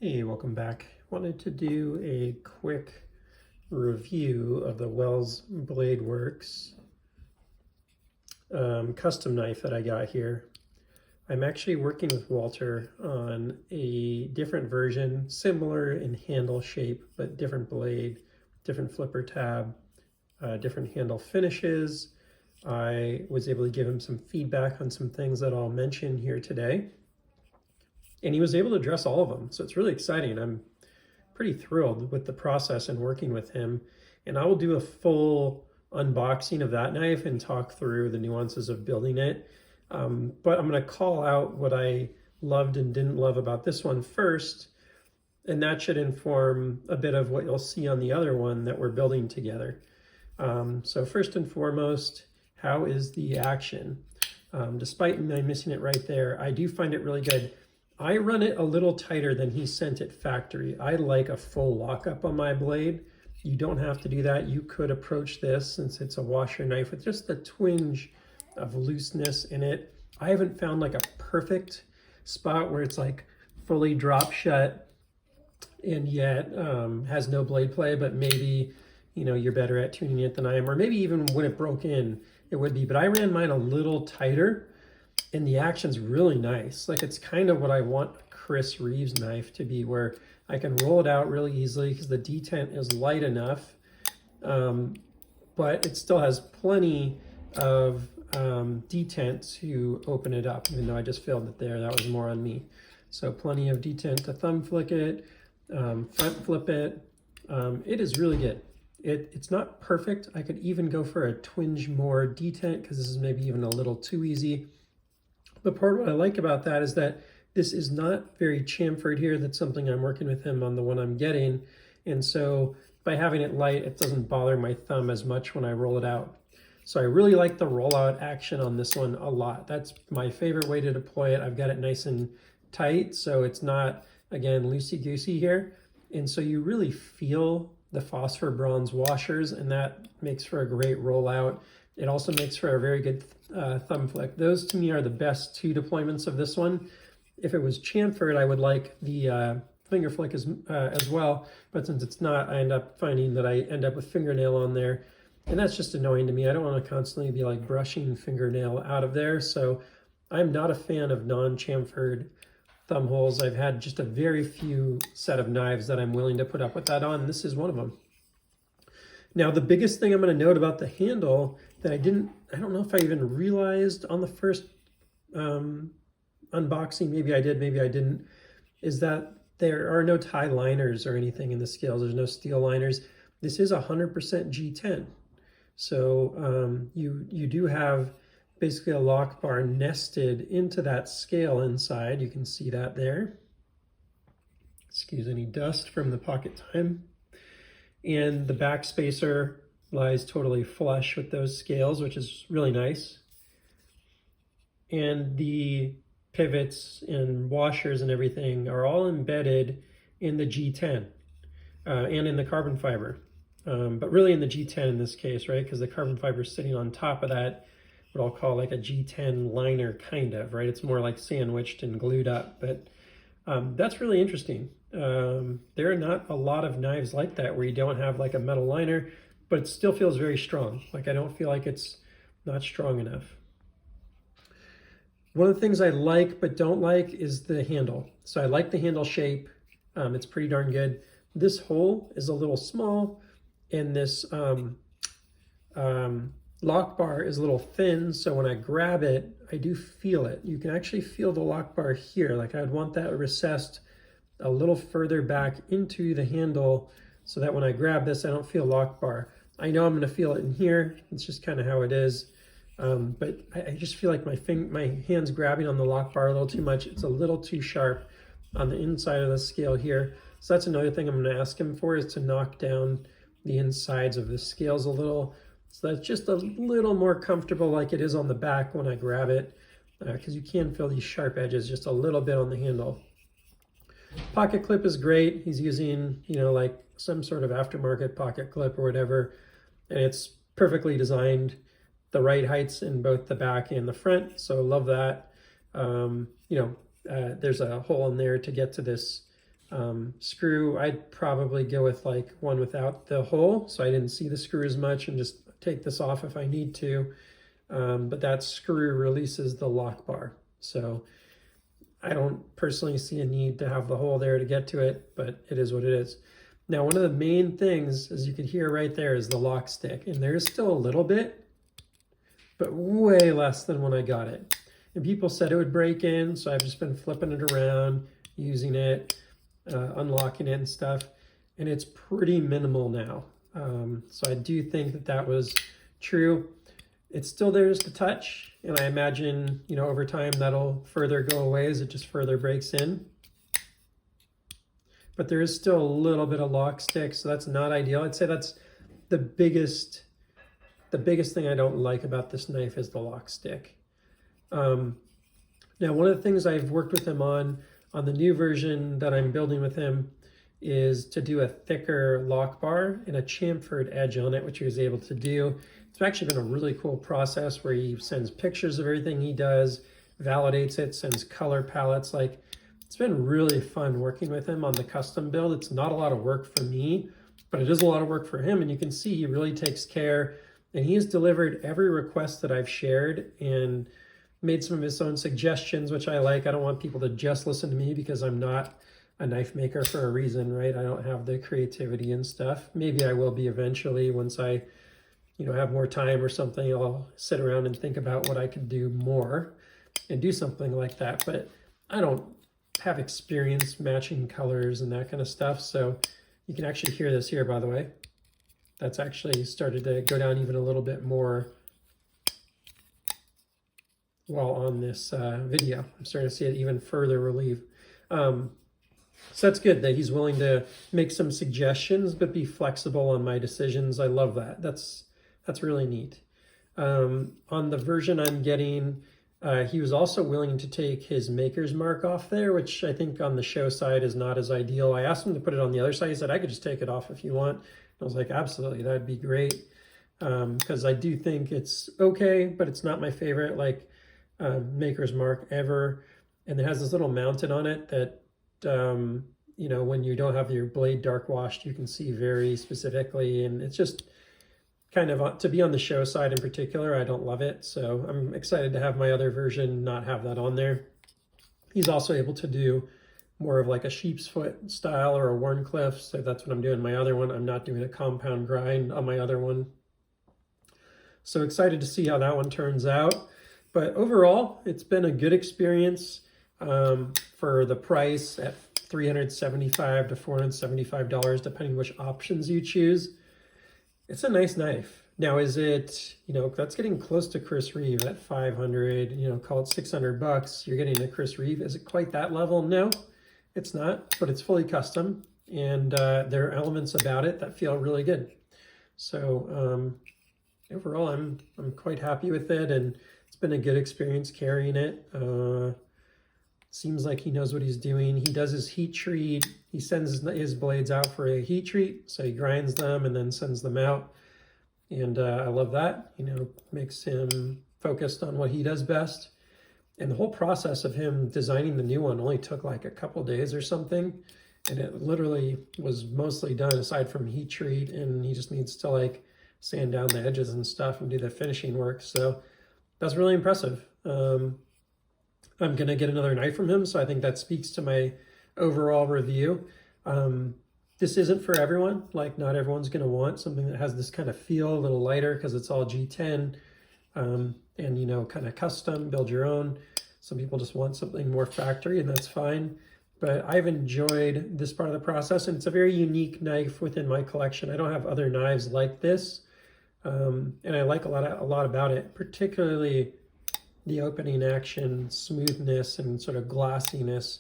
Hey, welcome back. Wanted to do a quick review of the Wells Blade Works custom knife that I got here. I'm actually working with Walter on a different version, similar in handle shape, but different blade, different flipper tab, different handle finishes. I was able to give him some feedback on some things that I'll mention here today. And he was able to address all of them. So it's really exciting. I'm pretty thrilled with the process and working with him. And I will do a full unboxing of that knife and talk through the nuances of building it. But I'm going to call out what I loved and didn't love about this one first. And that should inform a bit of what you'll see on the other one that we're building together. So first and foremost, how is the action? Despite me missing it right there, I do find it really good. I run it a little tighter than he sent it factory. I like a full lockup on my blade. You don't have to do that. You could approach this, since it's a washer knife, with just a twinge of looseness in it. I haven't found like a perfect spot where it's like fully drop shut and yet has no blade play, but maybe, you know, you're better at tuning it than I am, or maybe even when it broke in, it would be. But I ran mine a little tighter, and the action's really nice. Like, it's kind of what I want a Chris Reeves knife to be, where I can roll it out really easily because the detent is light enough, but it still has plenty of detent to open it up, even though I just failed it there. That was more on me. So plenty of detent to thumb flick it, front flip it. It is really good. It's not perfect. I could even go for a twinge more detent because this is maybe even a little too easy. But part of what I like about that is that this is not very chamfered here. That's something I'm working with him on, the one I'm getting. And so by having it light, it doesn't bother my thumb as much when I roll it out. So I really like the rollout action on this one a lot. That's my favorite way to deploy it. I've got it nice and tight, so it's not, again, loosey-goosey here. And so you really feel the phosphor bronze washers, and that makes for a great rollout. It also makes for a very good thumb flick. Those to me are the best two deployments of this one. If it was chamfered, I would like the finger flick as well, but since it's not, I end up finding that I end up with fingernail on there, and that's just annoying to me. I don't want to constantly be like brushing fingernail out of there, so I'm not a fan of non-chamfered thumb holes. I've had just a very few set of knives that I'm willing to put up with that on. This is one of them. Now, the biggest thing I'm going to note about the handle that I don't know if I even realized on the first unboxing, maybe I did, maybe I didn't, is that there are no tie liners or anything in the scales. There's no steel liners. This is 100% G10. So you do have basically a lock bar nested into that scale inside. You can see that there. Excuse any dust from the pocket time. And the back spacer lies totally flush with those scales, which is really nice. And the pivots and washers and everything are all embedded in the G10 and in the carbon fiber, but really in the G10 in this case, right? Because the carbon fiber is sitting on top of that, what I'll call like a G10 liner, kind of, right? It's more like sandwiched and glued up, but that's really interesting. There are not a lot of knives like that where you don't have like a metal liner, but it still feels very strong. Like, I don't feel like it's not strong enough. One of the things I like but don't like is the handle. So I like the handle shape. It's pretty darn good. This hole is a little small, and this lock bar is a little thin, so when I grab it, I do feel it. You can actually feel the lock bar here. Like, I'd want that recessed a little further back into the handle so that when I grab this, I don't feel lock bar. I know I'm going to feel it in here. It's just kind of how it is. But I just feel like my hand's grabbing on the lock bar a little too much. It's a little too sharp on the inside of the scale here. So that's another thing I'm going to ask him for, is to knock down the insides of the scales a little, so that's just a little more comfortable like it is on the back when I grab it, because you can feel these sharp edges just a little bit on the handle. Pocket clip is great. He's using, you know, like some sort of aftermarket pocket clip or whatever, and it's perfectly designed, the right heights in both the back and the front, so love that. You know, there's a hole in there to get to this Screw, I'd probably go with like one without the hole, so I didn't see the screw as much, and just take this off if I need to. But that screw releases the lock bar. So I don't personally see a need to have the hole there to get to it, but it is what it is. Now, one of the main things, as you can hear right there, is the lock stick. And there's still a little bit, but way less than when I got it. And people said it would break in, so I've just been flipping it around, using it, unlocking it and stuff. And it's pretty minimal now. So I do think that that was true. It's still there to touch, and I imagine, you know, over time that'll further go away as it just further breaks in. But there is still a little bit of lock stick, so that's not ideal. I'd say that's the biggest thing I don't like about this knife is the lock stick. Now, one of the things I've worked with him on the new version that I'm building with him is to do a thicker lock bar and a chamfered edge on it, which he was able to do. It's actually been a really cool process where he sends pictures of everything he does, validates it, sends color palettes. Like, it's been really fun working with him on the custom build. It's not a lot of work for me, but it is a lot of work for him. And you can see he really takes care, and he has delivered every request that I've shared and made some of his own suggestions, which I like. I don't want people to just listen to me because I'm not a knife maker for a reason, right? I don't have the creativity and stuff. Maybe I will be eventually once I, you know, have more time or something. I'll sit around and think about what I could do more and do something like that. But I don't have experience matching colors and that kind of stuff. So you can actually hear this here, by the way. That's actually started to go down even a little bit more while on this video. I'm starting to see it even further relieve. So that's good that he's willing to make some suggestions, but be flexible on my decisions. I love that. That's really neat. On the version I'm getting, he was also willing to take his maker's mark off there, which I think on the show side is not as ideal. I asked him to put it on the other side. He said, I could just take it off if you want. I was like, absolutely, that'd be great. Because I do think it's okay, but it's not my favorite like maker's mark ever. And it has this little mounted on it that, you know, when you don't have your blade dark washed, you can see very specifically. And it's just kind of, to be on the show side in particular, I don't love it. So I'm excited to have my other version not have that on there. He's also able to do more of like a sheep's foot style or a Wharncliffe. So that's what I'm doing my other one. I'm not doing a compound grind on my other one. So excited to see how that one turns out. But overall, it's been a good experience for the price at $375 to $475, depending which options you choose. It's a nice knife. Now, is it, you know, that's getting close to Chris Reeve at 500, you know, call it 600 bucks. You're getting a Chris Reeve. Is it quite that level? No, it's not, but it's fully custom. And there are elements about it that feel really good. So overall, I'm quite happy with it. And it's been a good experience carrying it. Seems like he knows what he's doing. He does his heat treat. He sends his blades out for a heat treat. So he grinds them and then sends them out. And I love that. You know, makes him focused on what he does best. And the whole process of him designing the new one only took like a couple days or something. And it literally was mostly done aside from heat treat. And he just needs to like sand down the edges and stuff and do the finishing work. So that's really impressive. I'm going to get another knife from him, so I think that speaks to my overall review. This isn't for everyone. Like, not everyone's going to want something that has this kind of feel, a little lighter, because it's all G10 and, you know, kind of custom, build your own. Some people just want something more factory, and that's fine. But I've enjoyed this part of the process, and it's a very unique knife within my collection. I don't have other knives like this, and I like a lot about it, particularly the opening action, smoothness, and sort of glassiness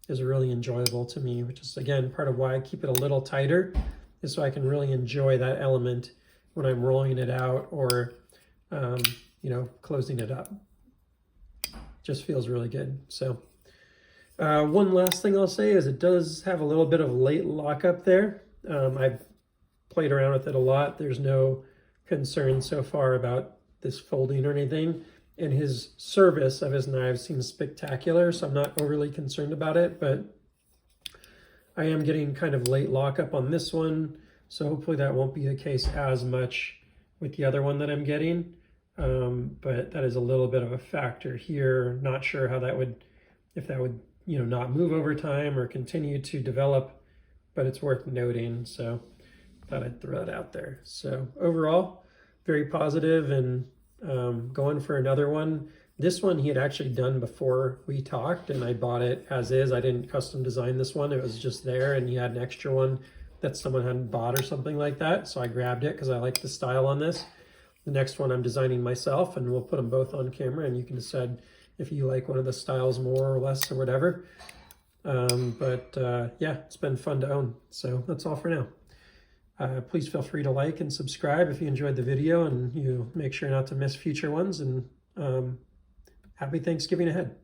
is really enjoyable to me, which is, again, part of why I keep it a little tighter, is so I can really enjoy that element when I'm rolling it out or, you know, closing it up. Just feels really good. So one last thing I'll say is it does have a little bit of late lockup there. I've played around with it a lot. There's no concern so far about this folding or anything. And his service of his knives seems spectacular, so I'm not overly concerned about it. But I am getting kind of late lockup on this one, so hopefully that won't be the case as much with the other one that I'm getting. But that is a little bit of a factor here. Not sure how that would, if that would, not move over time or continue to develop, but it's worth noting. So thought I'd throw that out there. So overall, very positive, and going for another one. This one he had actually done before we talked, and I bought it as is. I didn't custom design this one. It was just there, and he had an extra one that someone hadn't bought or something like that. So I grabbed it because I like the style on this. The next one I'm designing myself, and we'll put them both on camera, and you can decide if you like one of the styles more or less or whatever. Yeah, it's been fun to own. So that's all for now. Please feel free to like and subscribe if you enjoyed the video, and you make sure not to miss future ones, and happy Thanksgiving ahead.